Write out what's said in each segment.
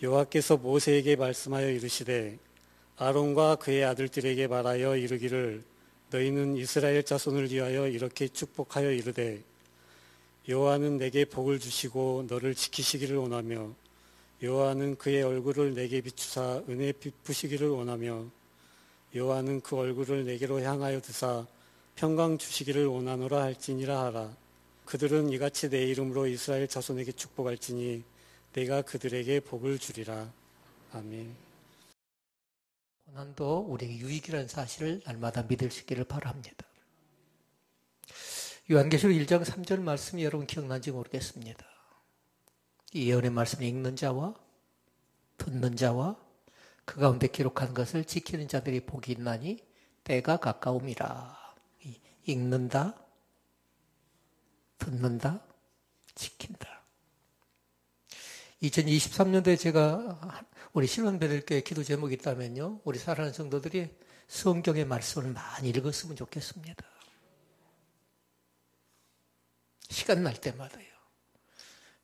여호와께서 모세에게 말씀하여 이르시되 아론과 그의 아들들에게 말하여 이르기를 너희는 이스라엘 자손을 위하여 이렇게 축복하여 이르되 여호와는 내게 복을 주시고 너를 지키시기를 원하며 여호와는 그의 얼굴을 내게 비추사 은혜 베푸시기를 원하며 여호와는 그 얼굴을 내게로 향하여 드사 평강 주시기를 원하노라 할지니라 하라. 그들은 이같이 내 이름으로 이스라엘 자손에게 축복할지니 내가 그들에게 복을 주리라. 아멘. 고난도 우리에게 유익이라는 사실을 날마다 믿을 수 있기를 바랍니다. 요한계시록 1장 3절 말씀이 여러분 기억난지 모르겠습니다. 이 예언의 말씀을 읽는 자와 듣는 자와 그 가운데 기록한 것을 지키는 자들이 복이 있나니 때가 가까움이라. 읽는다, 듣는다, 지킨다. 2023년도에 제가 우리 신원배들교회 기도 제목이 있다면요, 우리 사랑하는 성도들이 성경의 말씀을 많이 읽었으면 좋겠습니다. 시간 날 때마다요.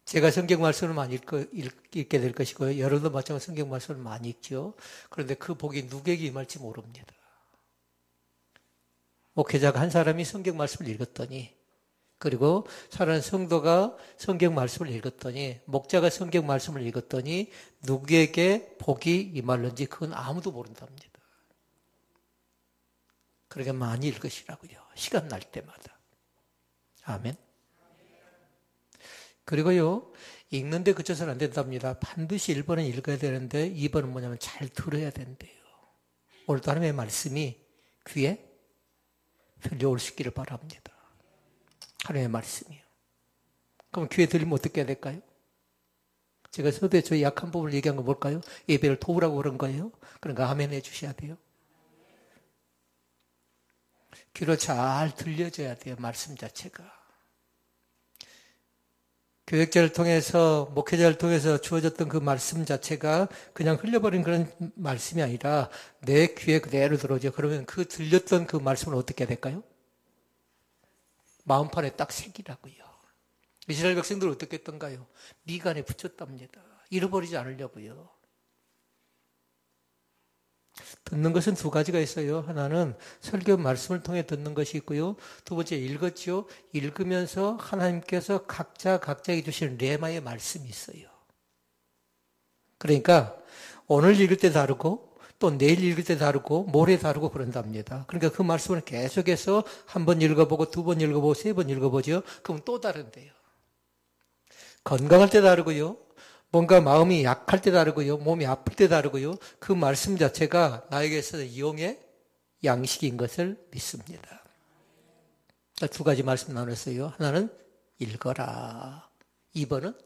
제가 성경 말씀을 많이 읽게 될 것이고요. 여러분도 마찬가지로 성경 말씀을 많이 읽죠. 그런데 그 복이 누구에게 임할지 모릅니다. 목회자가 한 사람이 성경 말씀을 읽었더니, 그리고 사랑하는 성도가 성경 말씀을 읽었더니, 목자가 성경 말씀을 읽었더니 누구에게 복이 임할는지 그건 아무도 모른답니다. 그러니까 많이 읽으시라고요. 시간 날 때마다. 아멘. 그리고요, 읽는데 그쳐서는 안 된답니다. 반드시 1번은 읽어야 되는데 2번은 뭐냐면 잘 들어야 된대요. 오늘도 하나님의 말씀이 귀에 들려올 수 있기를 바랍니다. 하나님의 말씀이요. 그럼 귀에 들리면 어떻게 해야 될까요? 제가 서두에 저희 약한 부분을 얘기한 건 뭘까요? 예배를 도우라고 그런 거예요. 그러니까 아멘 해주셔야 돼요. 귀로 잘 들려줘야 돼요. 말씀 자체가. 교역자를 통해서, 목회자를 통해서 주어졌던 그 말씀 자체가 그냥 흘려버린 그런 말씀이 아니라 내 귀에 그대로 들어오죠. 그러면 그 들렸던 그 말씀을 어떻게 해야 될까요? 마음판에 딱 새기라고요. 이스라엘 백성들은 어떻게 했던가요? 미간에 붙였답니다. 잃어버리지 않으려고요. 듣는 것은 두 가지가 있어요. 하나는 설교 말씀을 통해 듣는 것이 있고요. 두 번째 읽었죠. 읽으면서 하나님께서 각자에게 주시는 레마의 말씀이 있어요. 그러니까 오늘 읽을 때 다르고 또 내일 읽을 때 다르고 모레 다르고 그런답니다. 그러니까 그 말씀을 계속해서 한 번 읽어보고 두 번 읽어보고 세 번 읽어보죠. 그럼 또 다른데요. 건강할 때 다르고요. 뭔가 마음이 약할 때 다르고요. 몸이 아플 때 다르고요. 그 말씀 자체가 나에게 있어서 이용의 양식인 것을 믿습니다. 두 가지 말씀 나눴어요. 하나는 읽어라. 2번은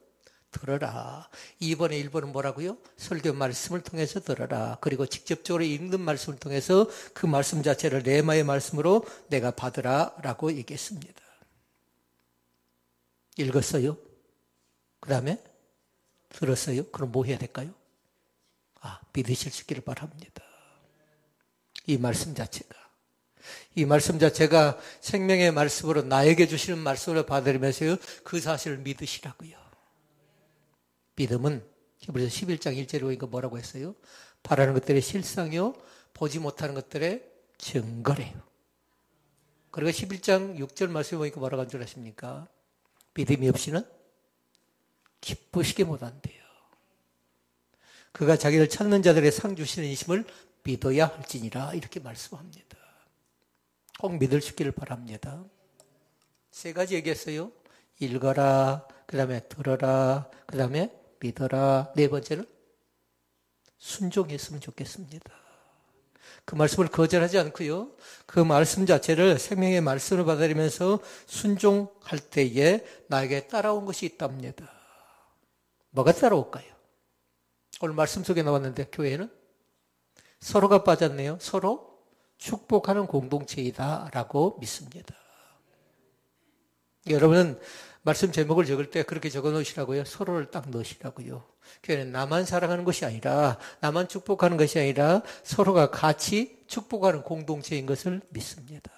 들어라. 2번에 1번은 뭐라고요? 설교 말씀을 통해서 들어라. 그리고 직접적으로 읽는 말씀을 통해서 그 말씀 자체를 레마의 말씀으로 내가 받으라 라고 얘기했습니다. 읽었어요? 그 다음에 들었어요? 그럼 뭐 해야 될까요? 믿으실 수 있기를 바랍니다. 이 말씀 자체가 생명의 말씀으로 나에게 주시는 말씀으로 받으면서요, 그 사실을 믿으시라고요. 믿음은 히브리서 11장 1절에 보니까 뭐라고 했어요? 바라는 것들의 실상이요, 보지 못하는 것들의 증거래요. 그리고 11장 6절 말씀에 보니까 뭐라고 한 줄 아십니까? 믿음이 없이는 기쁘시게 못한대요. 그가 자기를 찾는 자들의 상 주시는 이심을 믿어야 할지니라 이렇게 말씀합니다. 꼭 믿을 수 있기를 바랍니다. 세 가지 얘기했어요. 읽어라, 그 다음에 들어라, 그 다음에 믿어라. 네 번째는 순종했으면 좋겠습니다. 그 말씀을 거절하지 않고요. 그 말씀 자체를 생명의 말씀을 받아들이면서 순종할 때에 나에게 따라온 것이 있답니다. 뭐가 따라올까요? 오늘 말씀 속에 나왔는데 교회는 서로가 빠졌네요. 서로 축복하는 공동체이다라고 믿습니다. 여러분은 말씀 제목을 적을 때 그렇게 적어 놓으시라고요. 서로를 딱 넣으시라고요. 교회는 나만 사랑하는 것이 아니라, 나만 축복하는 것이 아니라 서로가 같이 축복하는 공동체인 것을 믿습니다.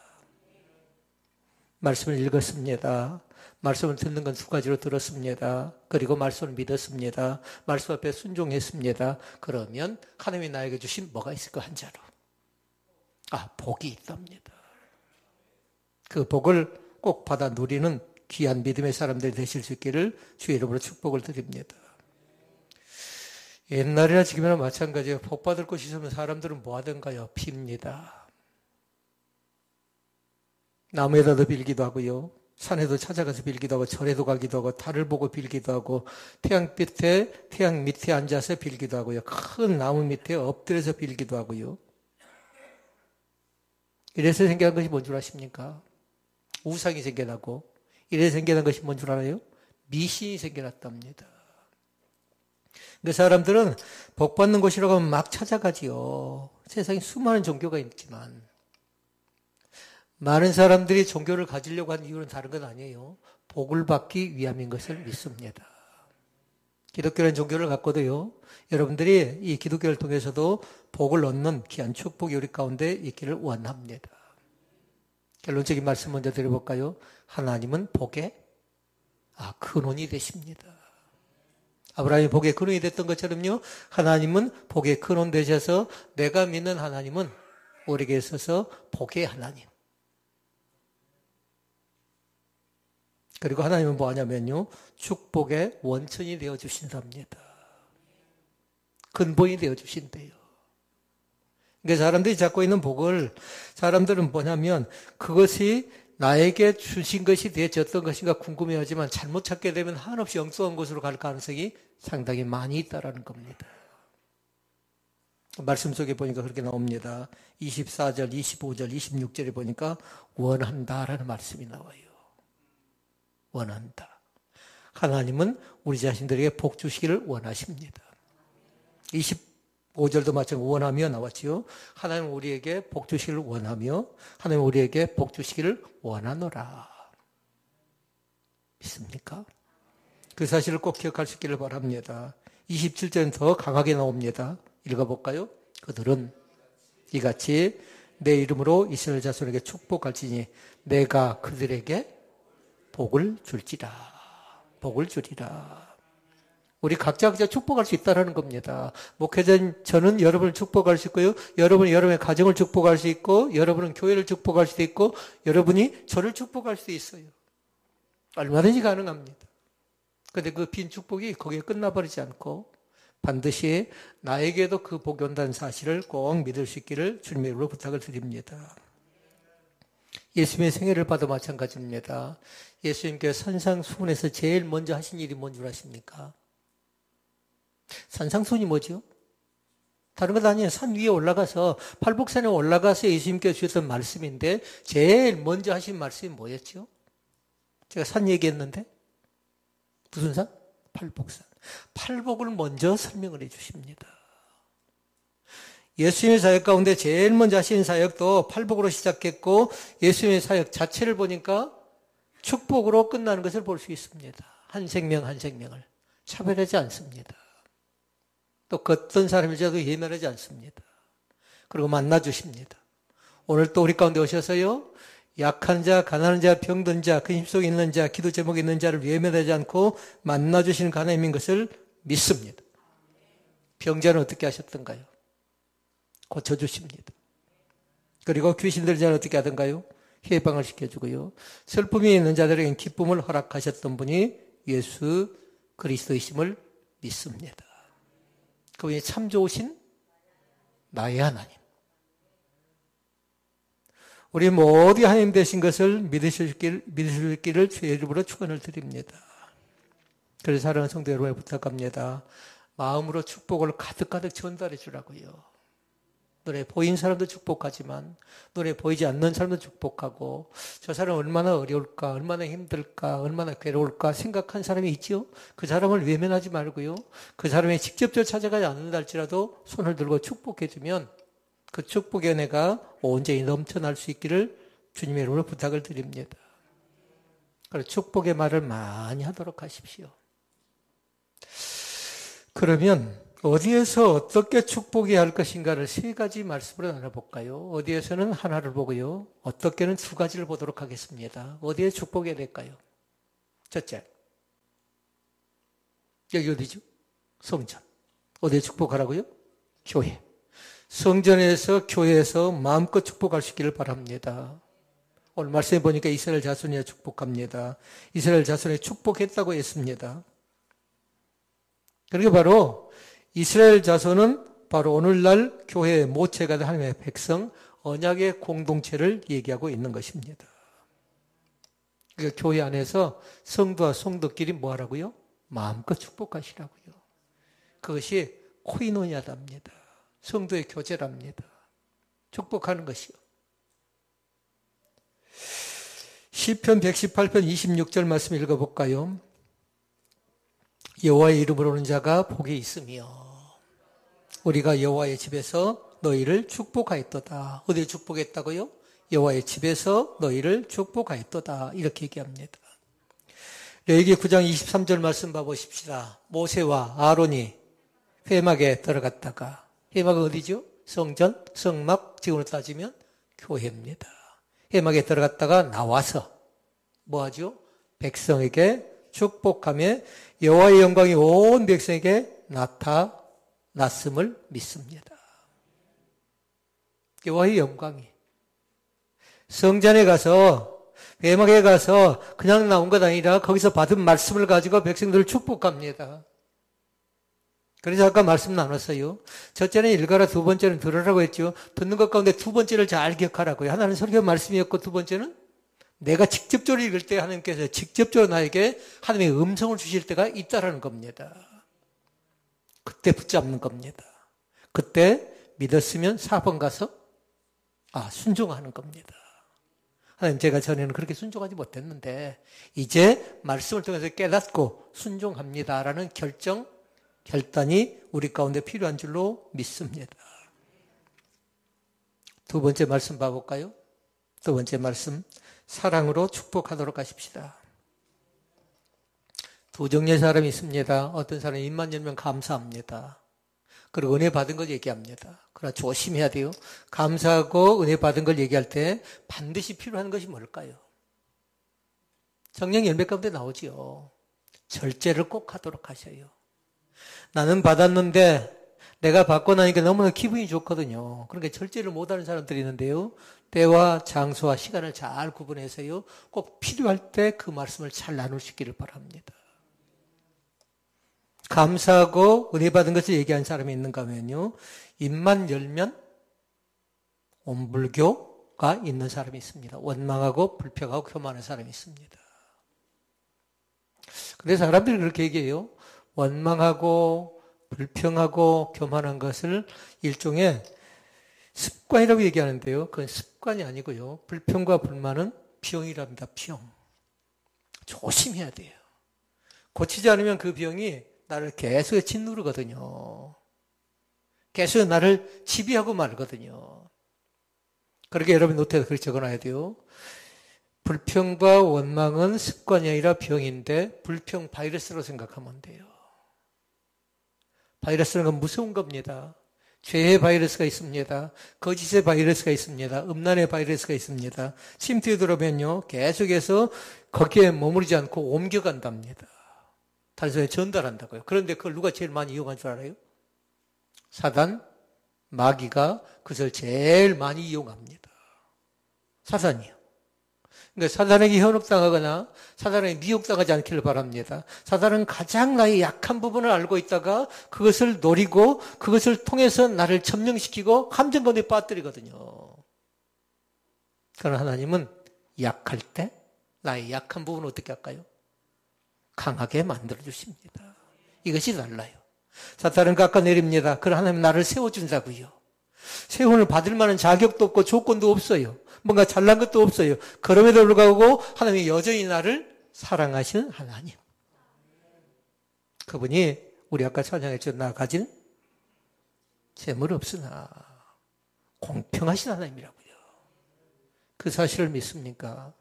말씀을 읽었습니다. 말씀을 듣는 건 두 가지로 들었습니다. 그리고 말씀을 믿었습니다. 말씀 앞에 순종했습니다. 그러면 하나님이 나에게 주신 뭐가 있을까 한 자로? 복이 있답니다. 그 복을 꼭 받아 누리는 귀한 믿음의 사람들이 되실 수 있기를 주의 이름으로 축복을 드립니다. 옛날이나 지금이나 마찬가지예요. 복 받을 곳이 있으면 사람들은 뭐 하던가요? 핍니다. 나무에다도 빌기도 하고요. 산에도 찾아가서 빌기도 하고 절에도 가기도 하고 달을 보고 빌기도 하고 태양 밑에 앉아서 빌기도 하고요. 큰 나무 밑에 엎드려서 빌기도 하고요. 이래서 생겨난 것이 뭔 줄 아십니까? 우상이 생겨나고 이래서 생겨난 것이 뭔 줄 알아요? 미신이 생겨났답니다. 그 사람들은 복 받는 곳이라고 하면 막 찾아가지요. 세상에 수많은 종교가 있지만 많은 사람들이 종교를 가지려고 하는 이유는 다른 건 아니에요. 복을 받기 위함인 것을 믿습니다. 기독교라는 종교를 갖고도요. 여러분들이 이 기독교를 통해서도 복을 얻는 귀한 축복이 우리 가운데 있기를 원합니다. 결론적인 말씀 먼저 드려볼까요? 하나님은 복의 근원이 되십니다. 아브라함이 복의 근원이 됐던 것처럼요. 하나님은 복의 근원 되셔서 내가 믿는 하나님은 우리에게 있어서 복의 하나님. 그리고 하나님은 뭐 하냐면요. 축복의 원천이 되어주신답니다. 근본이 되어주신대요. 그러니까 사람들이 잡고 있는 복을 사람들은 뭐냐면 그것이 나에게 주신 것이 되어졌던 것인가 궁금해하지만 잘못 찾게 되면 한없이 엉뚱한 곳으로 갈 가능성이 상당히 많이 있다는 겁니다. 말씀 속에 보니까 그렇게 나옵니다. 24절, 25절, 26절에 보니까 원한다라는 말씀이 나와요. 원한다. 하나님은 우리 자신들에게 복 주시기를 원하십니다. 25절도 마찬가지로 원하며 나왔지요. 하나님은 우리에게 복 주시기를 원하며 하나님은 우리에게 복 주시기를 원하노라. 믿습니까? 그 사실을 꼭 기억할 수 있기를 바랍니다. 27절은 더 강하게 나옵니다. 읽어볼까요? 그들은 이같이 내 이름으로 이스라엘 자손에게 축복할지니 내가 그들에게 복을 줄지라. 복을 주리라. 우리 각자 축복할 수 있다는 겁니다. 목회자 저는 여러분을 축복할 수 있고요. 여러분이 여러분의 가정을 축복할 수 있고 여러분은 교회를 축복할 수도 있고 여러분이 저를 축복할 수도 있어요. 얼마든지 가능합니다. 그런데 그 빈 축복이 거기에 끝나버리지 않고 반드시 나에게도 그 복이 온다는 사실을 꼭 믿을 수 있기를 주님의 이름으로 부탁을 드립니다. 예수님의 생애를 봐도 마찬가지입니다. 예수님께서 산상수훈에서 제일 먼저 하신 일이 뭔 줄 아십니까? 산상수훈이 뭐죠? 다른 것 아니에요. 산 위에 올라가서 팔복산에 올라가서 예수님께서 주셨던 말씀인데 제일 먼저 하신 말씀이 뭐였죠? 제가 산 얘기했는데 무슨 산? 팔복산. 팔복을 먼저 설명을 해 주십니다. 예수님의 사역 가운데 제일 먼저 하신 사역도 팔복으로 시작했고 예수님의 사역 자체를 보니까 축복으로 끝나는 것을 볼 수 있습니다. 한 생명 한 생명을 차별하지 않습니다. 또 어떤 사람일지라도 예면하지 않습니다. 그리고 만나주십니다. 오늘 또 우리 가운데 오셔서요. 약한 자, 가난한 자, 병든 자, 근심 속에 있는 자, 기도 제목에 있는 자를 외면하지 않고 만나주시는 하나님인 것을 믿습니다. 병자는 어떻게 하셨던가요? 고쳐주십니다. 그리고 귀신 들린 자는 어떻게 하던가요? 해방을 시켜주고요. 슬픔이 있는 자들에게 기쁨을 허락하셨던 분이 예수 그리스도이심을 믿습니다. 그분이 참 좋으신 나의 하나님. 우리 모두 하나님 되신 것을 믿으실 길을 주의 이름으로 축원을 드립니다. 그래서 사랑하는 성도 여러분에 부탁합니다. 마음으로 축복을 가득가득 전달해 주라고요. 눈에 보인 사람도 축복하지만 눈에 보이지 않는 사람도 축복하고 저 사람 얼마나 어려울까, 얼마나 힘들까, 얼마나 괴로울까 생각한 사람이 있죠. 그 사람을 외면하지 말고요. 그 사람이 직접적으로 찾아가지 않는다 할지라도 손을 들고 축복해 주면 그 축복의 은혜가 온전히 넘쳐날 수 있기를 주님의 이름으로 부탁을 드립니다. 그래서 축복의 말을 많이 하도록 하십시오. 그러면 어디에서 어떻게 축복해야 할 것인가를 세 가지 말씀으로 나눠볼까요? 어디에서는 하나를 보고요. 어떻게는 두 가지를 보도록 하겠습니다. 어디에 축복해야 될까요? 첫째, 여기 어디죠? 성전. 어디에 축복하라고요? 교회. 성전에서 교회에서 마음껏 축복할 수 있기를 바랍니다. 오늘 말씀해 보니까 이스라엘 자손이야 축복합니다. 이스라엘 자손에 축복했다고 했습니다. 그렇게 바로 이스라엘 자손은 바로 오늘날 교회의 모체가 된 하나님의 백성, 언약의 공동체를 얘기하고 있는 것입니다. 그러니까 교회 안에서 성도와 성도끼리 뭐 하라고요? 마음껏 축복하시라고요. 그것이 코이노니아답니다. 성도의 교제랍니다. 축복하는 것이요. 시편 118편 26절 말씀 읽어볼까요? 여호와의 이름으로 오는 자가 복이 있으며 우리가 여호와의 집에서 너희를 축복하였도다. 어디에 축복했다고요? 여호와의 집에서 너희를 축복하였도다. 이렇게 얘기합니다. 레위기 9장 23절 말씀 봐보십시다. 모세와 아론이 회막에 들어갔다가, 회막은 어디죠? 성전, 성막, 지금으로 따지면 교회입니다. 회막에 들어갔다가 나와서 뭐하죠? 백성에게 축복하며 여호와의 영광이 온 백성에게 나타났음을 믿습니다. 여호와의 영광이 성전에 가서, 회막에 가서 그냥 나온 것 아니라 거기서 받은 말씀을 가지고 백성들을 축복합니다. 그래서 아까 말씀 나눴어요. 첫째는 읽어라, 두 번째는 들으라고 했죠. 듣는 것 가운데 두 번째를 잘 기억하라고요. 하나는 설교 말씀이었고, 두 번째는 내가 직접적으로 읽을 때 하나님께서 직접적으로 나에게 하나님의 음성을 주실 때가 있다라는 겁니다. 그때 붙잡는 겁니다. 그때 믿었으면 4번 가서 순종하는 겁니다. 하나님, 제가 전에는 그렇게 순종하지 못했는데 이제 말씀을 통해서 깨닫고 순종합니다라는 결단이 우리 가운데 필요한 줄로 믿습니다. 두 번째 말씀 봐볼까요? 두 번째 말씀, 사랑으로 축복하도록 하십시다. 두 종류의 사람이 있습니다. 어떤 사람은 입만 열면 감사합니다. 그리고 은혜 받은 걸 얘기합니다. 그러나 조심해야 돼요. 감사하고 은혜 받은 걸 얘기할 때 반드시 필요한 것이 뭘까요? 성령 열매 가운데 나오지요. 절제를 꼭 하도록 하셔요. 나는 받았는데 내가 받고 나니까 너무나 기분이 좋거든요. 그러니까 절제를 못하는 사람들이 있는데요. 때와 장소와 시간을 잘 구분해서요. 꼭 필요할 때 그 말씀을 잘 나눌 수 있기를 바랍니다. 감사하고 은혜 받은 것을 얘기하는 사람이 있는가 하면요. 입만 열면 온불교가 있는 사람이 있습니다. 원망하고 불평하고 교만한 사람이 있습니다. 그래서 사람들이 그렇게 얘기해요. 원망하고 불평하고 교만한 것을 일종의 습관이라고 얘기하는데요. 그건 습관이 아니고요. 불평과 불만은 병이랍니다. 병. 조심해야 돼요. 고치지 않으면 그 병이 나를 계속 짓누르거든요. 계속 나를 지배하고 말거든요. 그렇게 여러분 노트에 그렇게 적어놔야 돼요. 불평과 원망은 습관이 아니라 병인데 불평 바이러스로 생각하면 돼요. 바이러스는 건 무서운 겁니다. 죄의 바이러스가 있습니다. 거짓의 바이러스가 있습니다. 음란의 바이러스가 있습니다. 침투에 들어오면요. 계속해서 거기에 머무르지 않고 옮겨간답니다. 단순히 전달한다고요. 그런데 그걸 누가 제일 많이 이용한 줄 알아요? 사단, 마귀가 그것을 제일 많이 이용합니다. 사단이요. 그러니까 사단에게 현혹당하거나 사단에게 미혹당하지 않기를 바랍니다. 사단은 가장 나의 약한 부분을 알고 있다가 그것을 노리고 그것을 통해서 나를 점령시키고 함정 가운데 빠뜨리거든요. 그러나 하나님은 약할 때 나의 약한 부분을 어떻게 할까요? 강하게 만들어주십니다. 이것이 달라요. 사탄은 깎아내립니다. 그러나 하나님은 나를 세워준다고요. 세움을 받을 만한 자격도 없고 조건도 없어요. 뭔가 잘난 것도 없어요. 그럼에도 불구하고 하나님이 여전히 나를 사랑하시는 하나님. 그분이 우리 아까 찬양했죠. 나 가진 재물 없으나 공평하신 하나님이라고요. 그 사실을 믿습니까?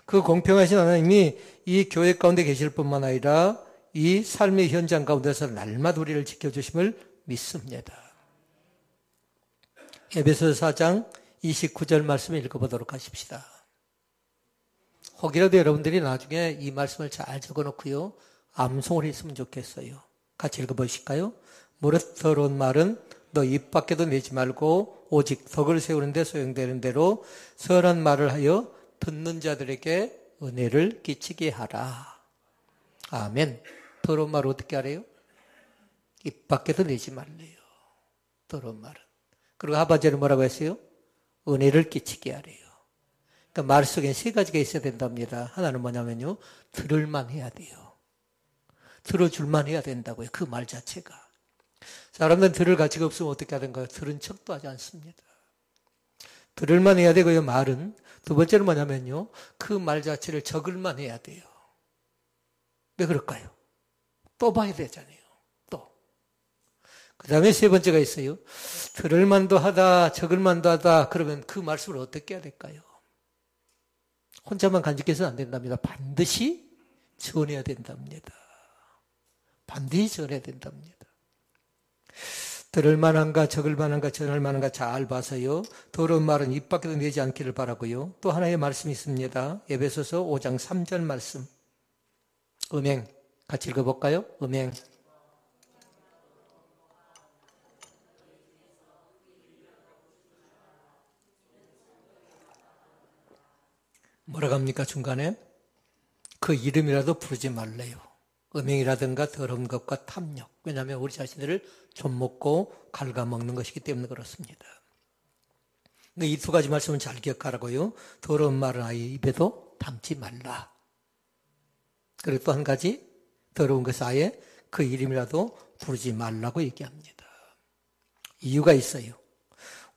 그 공평하신 하나님이 이 교회 가운데 계실 뿐만 아니라 이 삶의 현장 가운데서 날마다 우리를 지켜주심을 믿습니다. 에베소서 4장 29절 말씀을 읽어보도록 하십시다. 혹이라도 여러분들이 나중에 이 말씀을 잘 적어놓고요, 암송을 했으면 좋겠어요. 같이 읽어보실까요? 무릇 더러운 말은 너 입 밖에도 내지 말고 오직 덕을 세우는 데 소용되는 대로 선한 말을 하여 듣는 자들에게 은혜를 끼치게 하라. 아멘. 더러운 말을 어떻게 하래요? 입 밖에도 내지 말래요. 더러운 말은. 그리고 하반절에 뭐라고 했어요? 은혜를 끼치게 하래요. 그러니까 말 속에 세 가지가 있어야 된답니다. 하나는 뭐냐면요, 들을만 해야 돼요. 들어줄만 해야 된다고요. 그 말 자체가. 사람들은 들을 가치가 없으면 어떻게 하던가요? 들은 척도 하지 않습니다. 들을만 해야 되고요. 말은 두 번째는 뭐냐면요, 그 말 자체를 적을만 해야 돼요. 왜 그럴까요? 또 봐야 되잖아요. 또. 그 다음에 세 번째가 있어요. 들을만도 하다, 적을만도 하다. 그러면 그 말씀을 어떻게 해야 될까요? 혼자만 간직해서는 안 된답니다. 반드시 전해야 된답니다. 반드시 전해야 된답니다. 들을 만한가, 적을 만한가, 전할 만한가 잘 봐서요. 더러운 말은 입 밖에도 내지 않기를 바라고요. 또 하나의 말씀이 있습니다. 에베소서 5장 3절 말씀. 음행. 같이 읽어볼까요? 음행. 뭐라고 합니까? 중간에? 그 이름이라도 부르지 말래요. 음행이라든가 더러운 것과 탐욕. 왜냐하면 우리 자신들을 좀먹고 갉아먹는 것이기 때문에 그렇습니다. 이 두 가지 말씀은 잘 기억하라고요. 더러운 말은 아예 입에도 담지 말라. 그리고 또 한 가지, 더러운 것은 아예 그 이름이라도 부르지 말라고 얘기합니다. 이유가 있어요.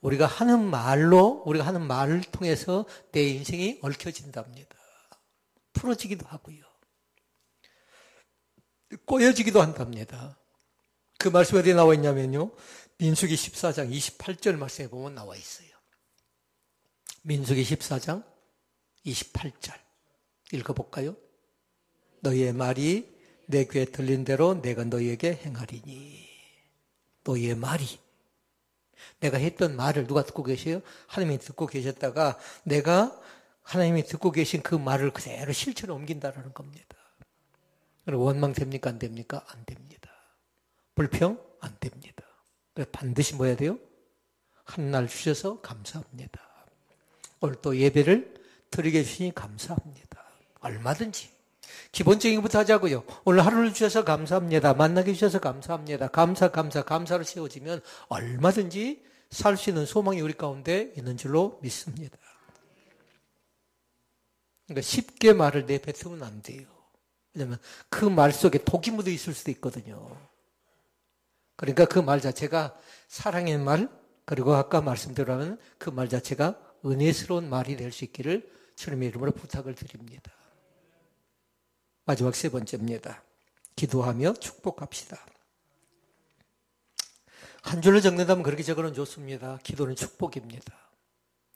우리가 하는 말을 통해서 내 인생이 얽혀진답니다. 풀어지기도 하고요. 꼬여지기도 한답니다. 그 말씀이 어디에 나와 있냐면요, 민수기 14장 28절 말씀에 보면 나와 있어요. 민수기 14장 28절 읽어볼까요? 너희의 말이 내 귀에 들린 대로 내가 너희에게 행하리니. 너희의 말이. 내가 했던 말을 누가 듣고 계세요? 하나님이 듣고 계셨다가 내가 하나님이 듣고 계신 그 말을 그대로 실천에 옮긴다는 겁니다. 원망 됩니까? 안 됩니까? 안 됩니다. 불평? 안 됩니다. 그래서 반드시 뭐 해야 돼요? 한날 주셔서 감사합니다. 오늘 또 예배를 드리게 해주시니 감사합니다. 얼마든지. 기본적인 것부터 하자고요. 오늘 하루를 주셔서 감사합니다. 만나게 해주셔서 감사합니다. 감사로 채워지면 얼마든지 살 수 있는 소망이 우리 가운데 있는 줄로 믿습니다. 그러니까 쉽게 말을 내뱉으면 안 돼요. 왜냐하면 그 말 속에 독이 묻어 있을 수도 있거든요. 그러니까 그 말 자체가 사랑의 말, 그리고 아까 말씀드렸다면 그 말 자체가 은혜스러운 말이 될 수 있기를 주님의 이름으로 부탁을 드립니다. 마지막 세 번째입니다. 기도하며 축복합시다. 한 줄로 적는다면 그렇게 적어는 좋습니다. 기도는 축복입니다.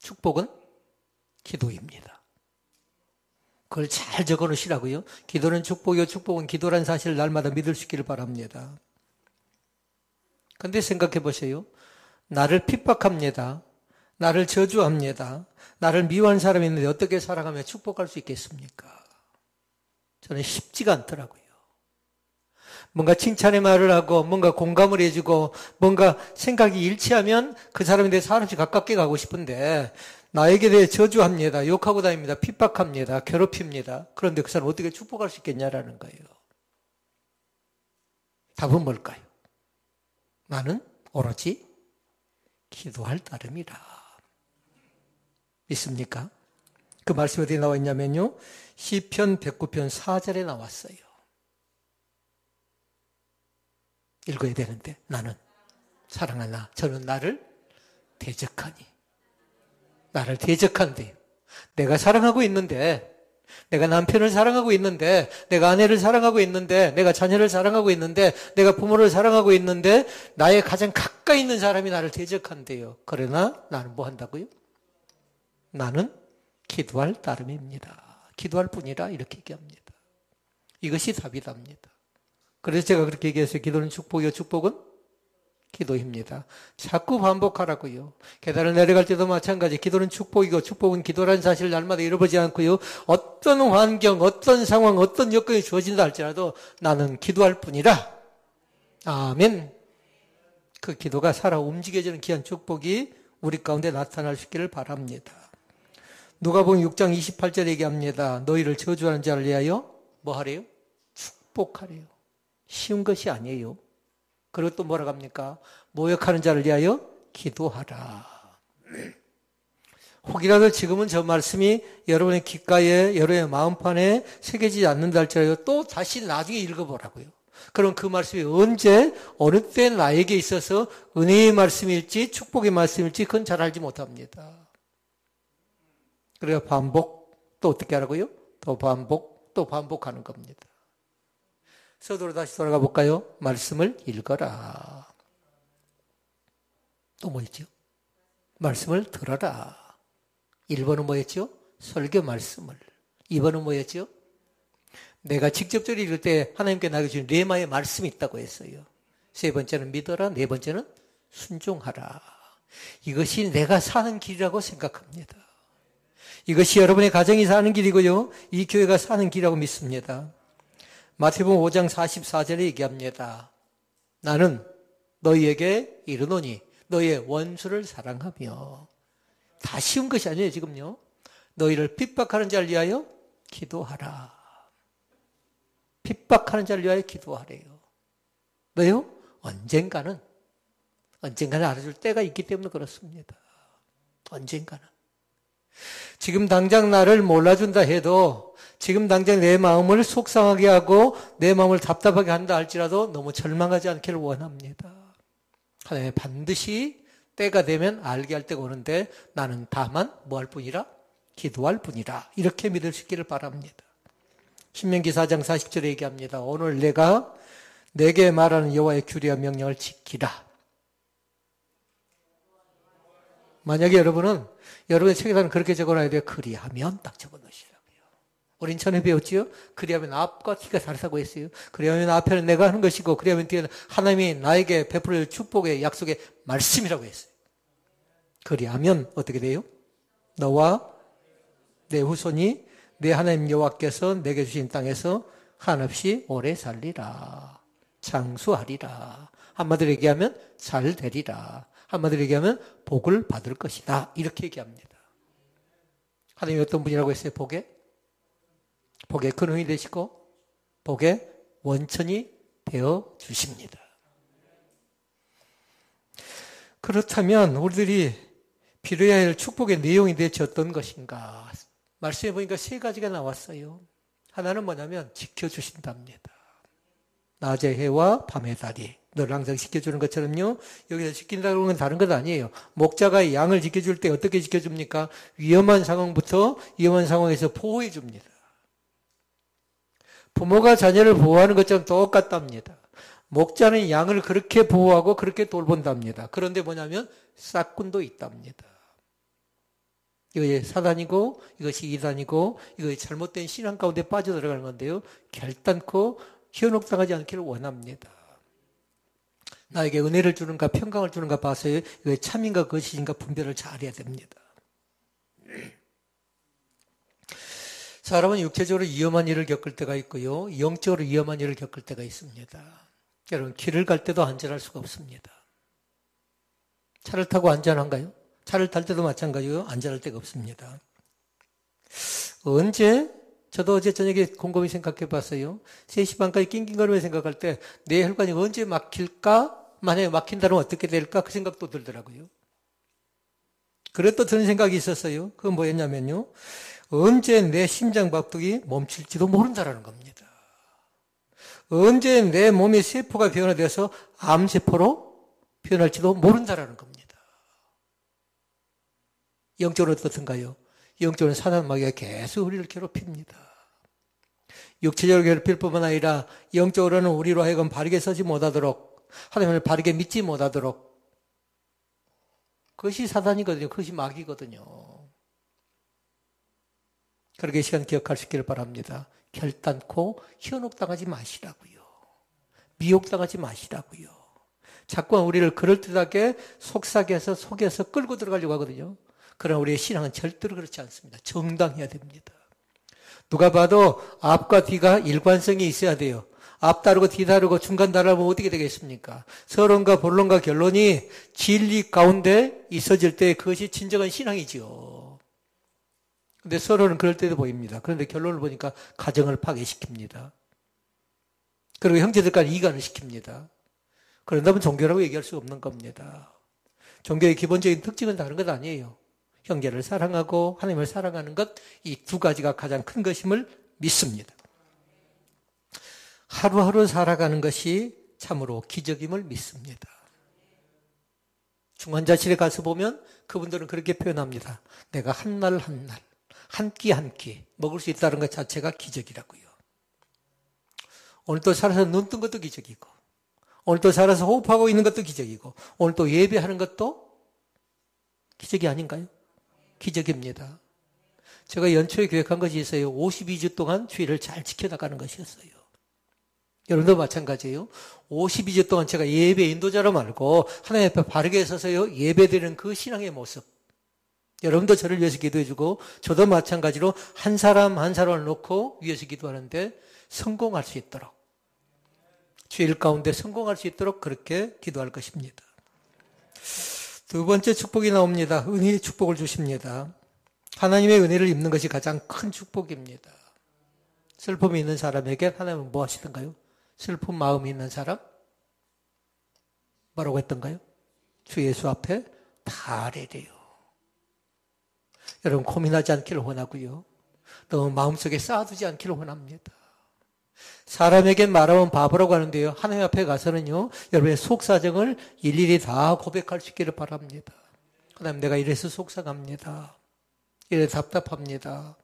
축복은 기도입니다. 그걸 잘 적어 놓으시라고요. 기도는 축복이요, 축복은 기도라는 사실을 날마다 믿을 수 있기를 바랍니다. 그런데 생각해 보세요. 나를 핍박합니다. 나를 저주합니다. 나를 미워하는 사람이 있는데 어떻게 살아가며 축복할 수 있겠습니까? 저는 쉽지가 않더라고요. 뭔가 칭찬의 말을 하고 뭔가 공감을 해주고 뭔가 생각이 일치하면 그 사람에 대해서 하나씩 가깝게 가고 싶은데 나에게 대해 저주합니다. 욕하고 다닙니다. 핍박합니다. 괴롭힙니다. 그런데 그 사람 어떻게 축복할 수 있겠냐라는 거예요. 답은 뭘까요? 나는 오로지 기도할 따름이라. 믿습니까? 그 말씀이 어디에 나와 있냐면요. 시편 109편 4절에 나왔어요. 읽어야 되는데 나는 사랑하나 저는 나를 대적하니. 나를 대적한대요. 내가 사랑하고 있는데, 내가 남편을 사랑하고 있는데, 내가 아내를 사랑하고 있는데, 내가 자녀를 사랑하고 있는데, 내가 부모를 사랑하고 있는데 나의 가장 가까이 있는 사람이 나를 대적한대요. 그러나 나는 뭐 한다고요? 나는 기도할 따름입니다. 기도할 뿐이라 이렇게 얘기합니다. 이것이 답이답니다. 그래서 제가 그렇게 얘기했어요. 기도는 축복이요, 축복은 기도입니다. 자꾸 반복하라고요. 계단을 내려갈 때도 마찬가지. 기도는 축복이고 축복은 기도라는 사실을 날마다 잃어버리지 않고요. 어떤 환경, 어떤 상황, 어떤 여건이 주어진다 할지라도 나는 기도할 뿐이라. 아멘. 그 기도가 살아 움직여지는 귀한 축복이 우리 가운데 나타날 수 있기를 바랍니다. 누가복음 6장 28절 얘기합니다. 너희를 저주하는 자를 위하여 뭐 하래요? 축복하래요. 쉬운 것이 아니에요. 그리고 또 뭐라고 합니까? 모욕하는 자를 위하여 기도하라. 혹이라도 지금은 저 말씀이 여러분의 귓가에, 여러분의 마음판에 새겨지지 않는다 할지라도 또 다시 나중에 읽어보라고요. 그럼 그 말씀이 언제, 어느 때 나에게 있어서 은혜의 말씀일지 축복의 말씀일지 그건 잘 알지 못합니다. 그래서 반복, 또 어떻게 하라고요? 또 반복, 또 반복하는 겁니다. 서두로 다시 돌아가 볼까요? 말씀을 읽어라. 또 뭐였죠? 말씀을 들어라. 1번은 뭐였죠? 설교 말씀을. 2번은 뭐였죠? 내가 직접적으로 읽을 때 하나님께 나에게 주신 레마의 말씀이 있다고 했어요. 세 번째는 믿어라. 네 번째는 순종하라. 이것이 내가 사는 길이라고 생각합니다. 이것이 여러분의 가정이 사는 길이고요. 이 교회가 사는 길이라고 믿습니다. 마태복음 5장 44절에 얘기합니다. 나는 너희에게 이르노니 너희의 원수를 사랑하며. 다 쉬운 것이 아니에요, 지금요. 너희를 핍박하는 자를 위하여 기도하라. 핍박하는 자를 위하여 기도하래요. 왜요? 언젠가는 알아줄 때가 있기 때문에 그렇습니다. 언젠가는. 지금 당장 나를 몰라준다 해도 지금 당장 내 마음을 속상하게 하고 내 마음을 답답하게 한다 할지라도 너무 절망하지 않기를 원합니다. 하나님이 반드시 때가 되면 알게 할 때가 오는데 나는 다만 뭐 할 뿐이라? 기도할 뿐이라. 이렇게 믿을 수 있기를 바랍니다. 신명기 4장 40절에 얘기합니다. 오늘 내가 내게 말하는 여호와의 규례와 명령을 지키라. 만약에 여러분은 여러분의 책에다는 그렇게 적어놔야 돼요. 그리하면 딱 적어놓으시라고요. 우린 전에 배웠지요? 그리하면 앞과 뒤가 다르다고 했어요. 그리하면 앞에는 내가 하는 것이고 그리하면 뒤에는 하나님이 나에게 베풀어 축복의 약속의 말씀이라고 했어요. 그리하면 어떻게 돼요? 너와 내 후손이 내 하나님 여호와께서 내게 주신 땅에서 한없이 오래 살리라. 장수하리라. 한마디로 얘기하면 잘 되리라. 한마디로 얘기하면 복을 받을 것이다. 이렇게 얘기합니다. 하나님이 어떤 분이라고 했어요? 복의 근원이 되시고 복의 원천이 되어 주십니다. 그렇다면 우리들이 빌어야 할 축복의 내용이 대체 어떤 것인가? 말씀해 보니까 세 가지가 나왔어요. 하나는 뭐냐면 지켜주신답니다. 낮의 해와 밤의 달이 늘 항상 지켜주는 것처럼요. 여기서 지킨다는 건 다른 것 아니에요. 목자가 양을 지켜줄 때 어떻게 지켜줍니까? 위험한 상황부터 위험한 상황에서 보호해 줍니다. 부모가 자녀를 보호하는 것처럼 똑같답니다. 목자는 양을 그렇게 보호하고 그렇게 돌본답니다. 그런데 뭐냐면 싹군도 있답니다. 이것이 사단이고 이것이 이단이고 이것이 잘못된 신앙 가운데 빠져들어가는 건데요. 결단코 현혹당하지 않기를 원합니다. 나에게 은혜를 주는가 평강을 주는가 봐서 이게 참인가 거짓인가 분별을 잘해야 됩니다. 사람은 육체적으로 위험한 일을 겪을 때가 있고요. 영적으로 위험한 일을 겪을 때가 있습니다. 여러분 길을 갈 때도 안전할 수가 없습니다. 차를 타고 안전한가요? 차를 탈 때도 마찬가지고요. 안전할 데가 없습니다. 저도 어제 저녁에 곰곰이 생각해 봤어요. 3시 반까지 낑낑거리며 생각할 때 내 혈관이 언제 막힐까? 만약에 막힌다면 어떻게 될까? 그 생각도 들더라고요. 그래 또 드는 생각이 있었어요. 그건 뭐였냐면요. 언제 내 심장 박동이 멈출지도 모른다라는 겁니다. 언제 내 몸의 세포가 변화돼서 암세포로 변할지도 모른다라는 겁니다. 영적으로 어떻든가요? 영적으로는 사단 마귀가 계속 우리를 괴롭힙니다. 육체적으로 괴롭힐 뿐만 아니라 영적으로는 우리로 하여금 바르게 서지 못하도록 하나님을 바르게 믿지 못하도록 그것이 사단이거든요. 그것이 마귀거든요. 그렇게 시간 기억할 수 있기를 바랍니다. 결단코 현혹당하지 마시라고요. 미혹당하지 마시라고요. 자꾸만 우리를 그럴듯하게 속삭여서 속여서 끌고 들어가려고 하거든요. 그러나 우리의 신앙은 절대로 그렇지 않습니다. 정당해야 됩니다. 누가 봐도 앞과 뒤가 일관성이 있어야 돼요. 앞 다르고 뒤 다르고 중간 다르면 어떻게 되겠습니까? 서론과 본론과 결론이 진리 가운데 있어질 때 그것이 진정한 신앙이지요. 근데 서론은 그럴 때도 보입니다. 그런데 결론을 보니까 가정을 파괴시킵니다. 그리고 형제들 간에 이간을 시킵니다. 그런다면 종교라고 얘기할 수 없는 겁니다. 종교의 기본적인 특징은 다른 것 아니에요. 형제를 사랑하고 하나님을 사랑하는 것, 이 두 가지가 가장 큰 것임을 믿습니다. 하루하루 살아가는 것이 참으로 기적임을 믿습니다. 중환자실에 가서 보면 그분들은 그렇게 표현합니다. 내가 한 날 한 날, 한 끼 한 끼 먹을 수 있다는 것 자체가 기적이라고요. 오늘 또 살아서 눈 뜬 것도 기적이고, 오늘 또 살아서 호흡하고 있는 것도 기적이고, 오늘 또 예배하는 것도 기적이 아닌가요? 기적입니다. 제가 연초에 계획한 것이 있어요. 52주 동안 주일을 잘 지켜나가는 것이었어요. 여러분도 마찬가지예요. 52주 동안 제가 예배 인도자로 말고 하나님 앞에 바르게 서서요 예배드리는 그 신앙의 모습. 여러분도 저를 위해서 기도해주고 저도 마찬가지로 한 사람 한 사람을 놓고 위해서 기도하는데 성공할 수 있도록, 주일 가운데 성공할 수 있도록 그렇게 기도할 것입니다. 두 번째 축복이 나옵니다. 은혜의 축복을 주십니다. 하나님의 은혜를 입는 것이 가장 큰 축복입니다. 슬픔이 있는 사람에게 하나님은 뭐 하시던가요? 슬픈 마음이 있는 사람? 뭐라고 했던가요? 주 예수 앞에 다 아뢰래요. 여러분 고민하지 않기를 원하고요. 너무 마음속에 쌓아두지 않기를 원합니다. 사람에겐 말하면 바보라고 하는데요. 하나님 앞에 가서는요. 여러분의 속사정을 일일이 다 고백할 수 있기를 바랍니다. 하나님 내가 이래서 속상합니다. 이래서 답답합니다.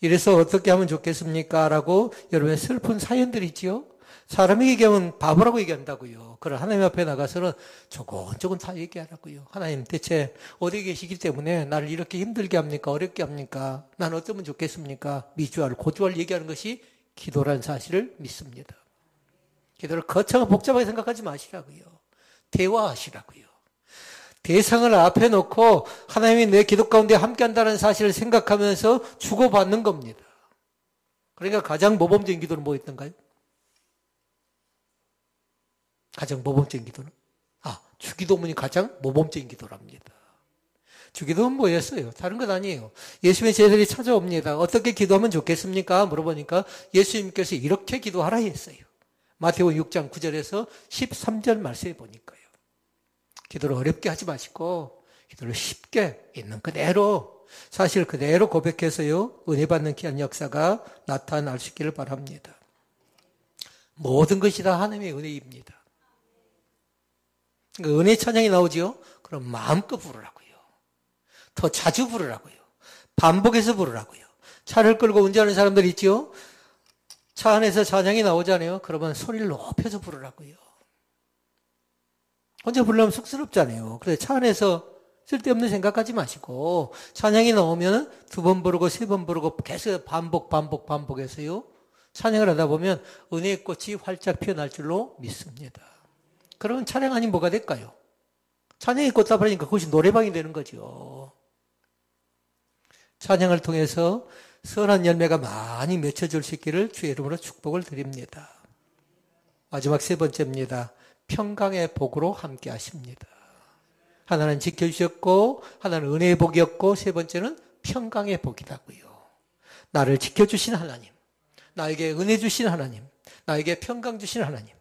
이래서 어떻게 하면 좋겠습니까? 라고 여러분의 슬픈 사연들이지요. 사람에게 얘기하면 바보라고 얘기한다고요. 그러나 하나님 앞에 나가서는 조곤조곤 다 얘기하라고요. 하나님 대체 어디 계시기 때문에 나를 이렇게 힘들게 합니까? 어렵게 합니까? 난 어쩌면 좋겠습니까? 미주알, 고주알 얘기하는 것이 기도라는 사실을 믿습니다. 기도를 거창하고 복잡하게 생각하지 마시라고요. 대화하시라고요. 대상을 앞에 놓고 하나님이 내 기도 가운데 함께한다는 사실을 생각하면서 주고받는 겁니다. 그러니까 가장 모범적인 기도는 뭐였던가요? 가장 모범적인 기도는? 주기도문이 가장 모범적인 기도랍니다. 주기도는 뭐였어요? 다른 건 아니에요. 예수님의 제자들이 찾아옵니다. 어떻게 기도하면 좋겠습니까? 물어보니까 예수님께서 이렇게 기도하라 했어요. 마태복음 6장 9절에서 13절 말씀해 보니까요. 기도를 어렵게 하지 마시고 기도를 쉽게 있는 그대로, 사실 그대로 고백해서요 은혜 받는 귀한 역사가 나타날 수 있기를 바랍니다. 모든 것이 다 하나님의 은혜입니다. 그러니까 은혜 찬양이 나오죠? 그럼 마음껏 부르라고요. 더 자주 부르라고요. 반복해서 부르라고요. 차를 끌고 운전하는 사람들 있죠? 차 안에서 찬양이 나오잖아요. 그러면 소리를 높여서 부르라고요. 혼자 부르려면 쑥스럽잖아요. 그래서 차 안에서 쓸데없는 생각하지 마시고 찬양이 나오면 두 번 부르고 세 번 부르고 계속 반복해서요. 찬양을 하다 보면 은혜의 꽃이 활짝 피어날 줄로 믿습니다. 그러면 찬양 아닌 뭐가 될까요? 찬양의 꽃다 버리니까 그것이 노래방이 되는 거죠. 찬양을 통해서 선한 열매가 많이 맺혀질 수 있기를 주의 이름으로 축복을 드립니다. 마지막 세 번째입니다. 평강의 복으로 함께 하십니다. 하나는 지켜주셨고 하나는 은혜의 복이었고 세 번째는 평강의 복이라고요. 나를 지켜주신 하나님, 나에게 은혜 주신 하나님, 나에게 평강 주신 하나님.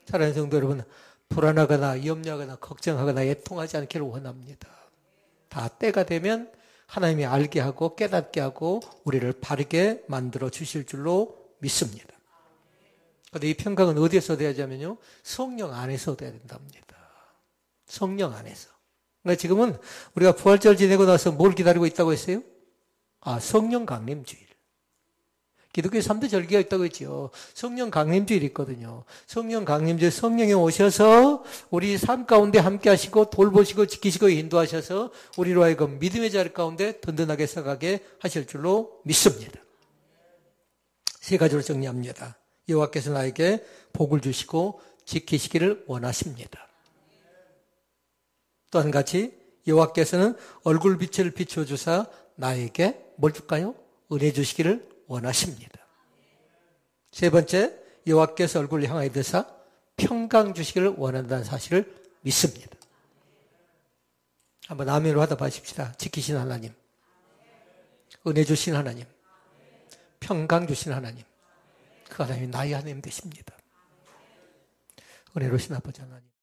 사랑하는 성도 여러분, 불안하거나 염려하거나 걱정하거나 애통하지 않기를 원합니다. 다 때가 되면 하나님이 알게 하고 깨닫게 하고 우리를 바르게 만들어 주실 줄로 믿습니다. 그런데 이 평강은 어디에서 얻어야 하냐면요, 성령 안에서 얻어야 된답니다. 성령 안에서. 그러니까 지금은 우리가 부활절 지내고 나서 뭘 기다리고 있다고 했어요? 성령 강림주일. 기독교 3대 절기가 있다고 했죠. 성령 강림주일이 있거든요. 성령 강림주일, 성령이 오셔서 우리 삶 가운데 함께 하시고 돌보시고 지키시고 인도하셔서 우리로 하여금 믿음의 자리 가운데 든든하게 서가게 하실 줄로 믿습니다. 세 가지로 정리합니다. 여호와께서 나에게 복을 주시고 지키시기를 원하십니다. 또 한 가지 여호와께서는 얼굴빛을 비춰주사 나에게 뭘 줄까요? 은혜 주시기를 원하십니다. 세 번째, 여호와께서 얼굴을 향하여 드사 평강 주시기를 원한다는 사실을 믿습니다. 한번 아멘으로 하다 봐십시다. 지키신 하나님, 은혜 주신 하나님, 평강 주신 하나님, 그 하나님이 나의 하나님 되십니다. 은혜로우신 아버지 하나님.